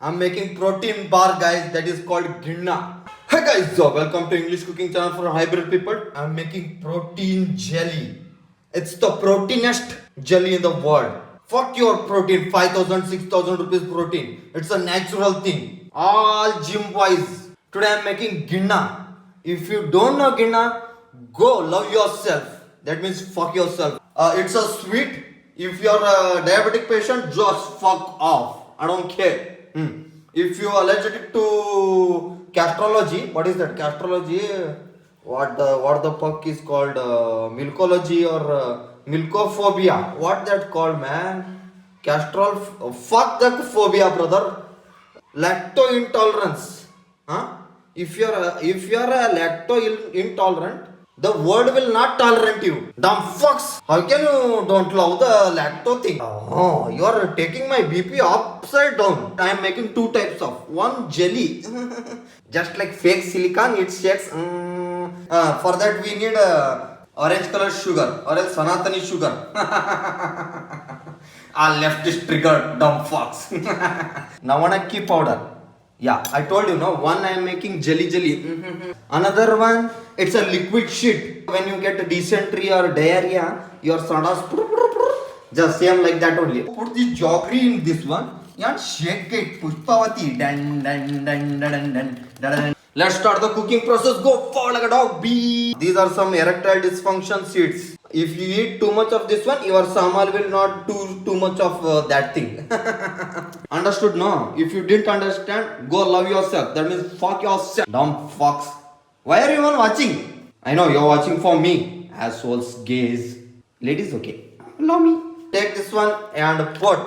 I'm making protein bar, guys, that is called ginna. Hey guys, welcome to English cooking channel for hybrid people. I'm making protein jelly. It's the proteinest jelly in the world. Fuck your protein, 5,000, 6,000 rupees protein. It's a natural thing. All gym boys. Today I'm making ginna. If you don't know ginna, go love yourself. That means fuck yourself. It's a sweet. If you're a diabetic patient, just fuck off. I don't care. If you are allergic to castrology, what is that? Castrology? What the fuck is called? Milkology or milkophobia? What that called, man? Castrol? Fuck the phobia, brother. Lacto intolerance. Huh? If you're a lacto intolerant, the world will not tolerate you. Dumfokks. How can you don't love the lacto thing? Oh, you are taking my BP upside down. I am making two types of. One jelly. Just like fake silicone, it shakes. For that we need orange color sugar or else Sanatani sugar. Left is triggered, dumb fox. Navanakki powder. Yeah, I told you, no. One I am making jelly. Another one, it's a liquid shit. When you get dysentery or diarrhea, your sodas just same like that only. Put this jaggery in this one and shake it. Pushpavati. Dun. Let's start the cooking process. Go forward like a dog. These are some erectile dysfunction seeds. If you eat too much of this one, your samal will not do too much of that thing. Understood? No. If you didn't understand, go love yourself. That means fuck yourself. Dumb fox. Why are you even watching? I know you're watching for me. Assholes, gays. Ladies, okay. Love me. Take this one and put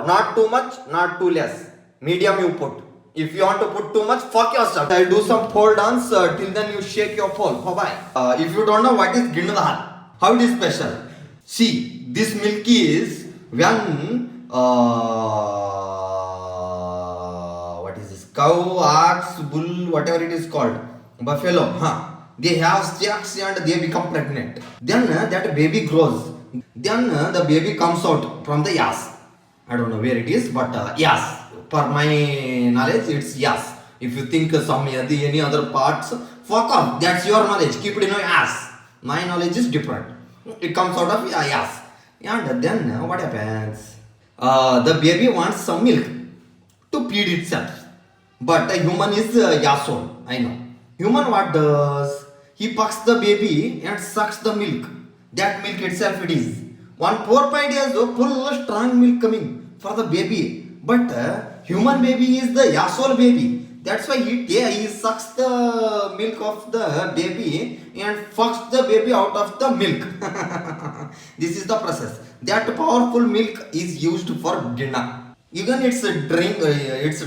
not too much, not too less. Medium you put. If you want to put too much, fuck yourself. I'll do some pole dance. Till then you shake your pole. Bye-bye. If you don't know what is ginna, how it is special? See, this milk is when what is this? Cow, ox, bull, whatever it is called, buffalo. They have sex and they become pregnant. Then that baby grows. Then the baby comes out from the yaas. I don't know where it is, but yaas. Per my knowledge, it's yaas. If you think any other parts, fuck off. That's your knowledge. Keep it in your ass. My knowledge is different. It comes out of yaas. And then what happens? The baby wants some milk to feed itself. But a human is yaasol. I know. Human what does? He fucks the baby and sucks the milk. That milk itself it is. One poor pint is full strong milk coming for the baby. But human baby is the yaasol baby. That's why he sucks the milk of the baby and fucks the baby out of the milk. This is the process. That powerful milk is used for ginna. Even it's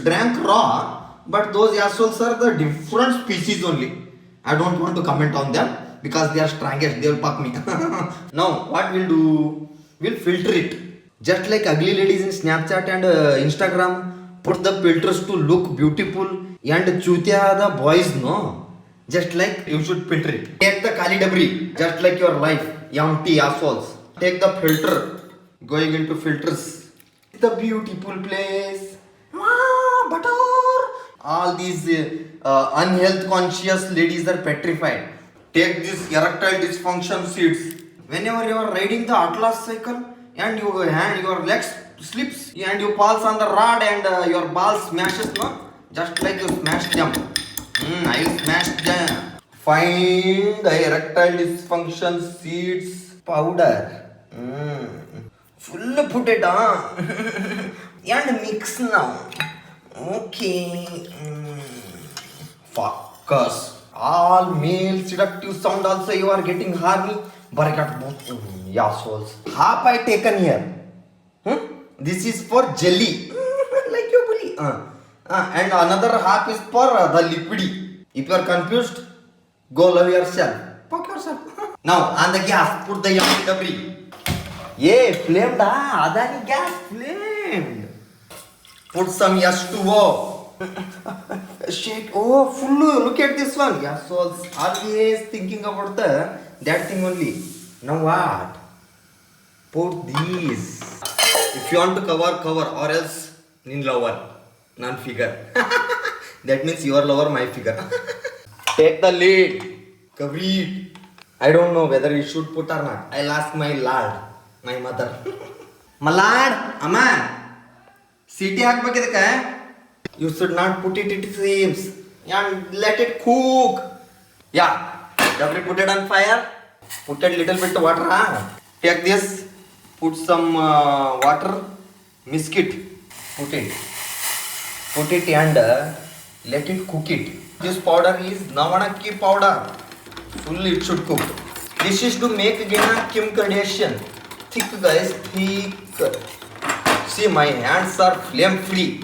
drank raw, but those yaassolss are the different species only. I don't want to comment on them because they are strongest. They will fuck me. Now what we'll do? We'll filter it. Just like ugly ladies in Snapchat and Instagram put the filters to look beautiful and chutia the boys, no. Just like you should filter it. Take the kali dabri, just like your life, empty assholes. Take the filter, going into filters. The beautiful place. Butter. All these unhealth conscious ladies are petrified. Take this erectile dysfunction seeds. Whenever you are riding the Atlas cycle, and your legs slips and you falls on the rod and your ball smashes, no? Just like you smashed them. I smashed them. Find the erectile dysfunction seeds powder. Full put it on and mix now. Okay. Fuckers. All male seductive sound also you are getting horny. But I got both yaaassolss. Half I taken here. This is for jelly. Like your bully. And another half is for the liquidy. If you are confused, go love yourself. Fuck yourself. Now on the gas, put the yummy dabri. Yeah, flamed. Adani gas flamed. Put some H2O. Shake. Oh, full. Look at this one. Yaassolss. Always thinking about that thing only. Now what? Put these. If you want to cover or else in lower. non figure. That means your lover, my figure. Take the lead. Cover it. I don't know whether you should put or not. I'll ask my lard, my mother. My lard, Amma. City hakbekidaka. You should not put it, it seems. And let it cook. Yeah. Jabri put it on fire. Put a little bit water. Take this. Put some water. Mix it. Put it and let it cook it. This powder is Navanaki powder. Full it should cook. This is to make ginna Kim Kardashian. Thick guys, thick. See, my hands are flame free.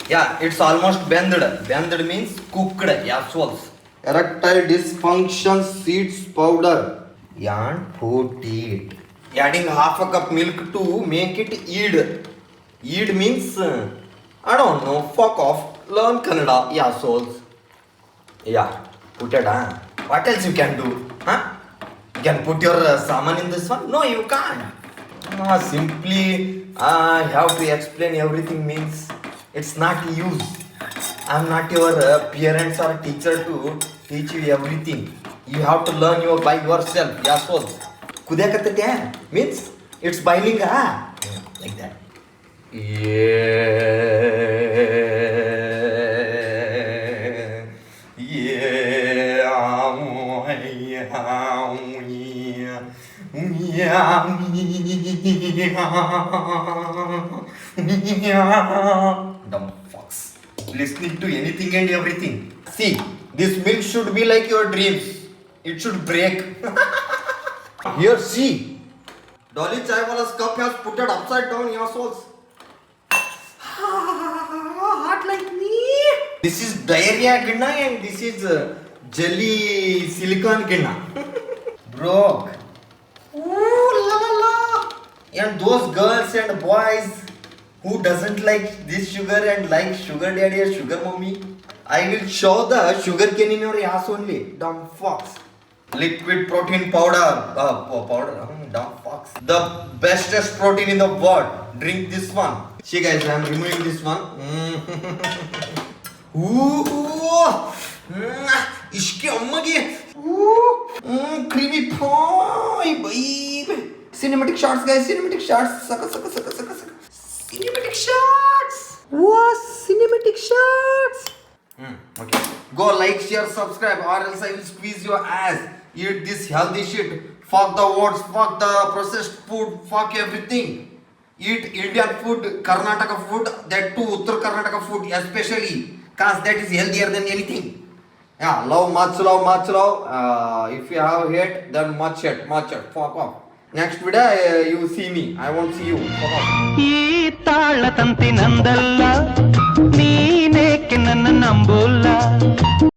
Yeah, it's almost bended. Bended means cooked. Yaaassolss. Erectile dysfunction seeds powder. And put it. Adding half a cup milk to make it eat. Eat means, I don't know, fokkoff. Learn Kannada, yaaassolss. Yeah, put it on. What else you can do? Huh? You can put your saman in this one? No, you can't. Simply, I have to explain everything means it's not use. I'm not your parents or teacher to teach you everything. You have to learn by yourself. Yaaassolss. Kudekatete means it's boiling. Like that. Dumfokks. Listening to anything and everything. See, this milk should be like your dreams. It should break. Here, see. Dolly Chaiwala's cup has put it upside down, yaaassolss. Hot like me. This is diarrhea ginna and this is jelly silicone ginna. Broke. Ooh, la la la. And those girls and boys who doesn't like this sugar and like sugar daddy or sugar mommy, I will show the sugar cane in your ass only. Dumfokks. Liquid protein powder. Dumfokks. The bestest protein in the world. Drink this one. See guys, I am removing this one. Ishki ammagi. Creamy pie, baby. Cinematic shots, guys. Cinematic shots. Saka. Cinematic shots. What? Cinematic shots. Okay. Go like, share, subscribe, or else I will squeeze your ass. Eat this healthy shit. Fuck the words. Fuck the processed food. Fuck everything. Eat Indian food, Karnataka food, that too, Uttar Karnataka food especially, cause that is healthier than anything. Yeah, much love. If you have hate, then much hate, fuck off. Next video, you see me, I won't see you, fuck off. ಈ ತಾಳತಂತಿ ನಂದಲ್ಲ ನೀನೇಕೆ ನನ್ನ ನಂಬೋಲ್ಲ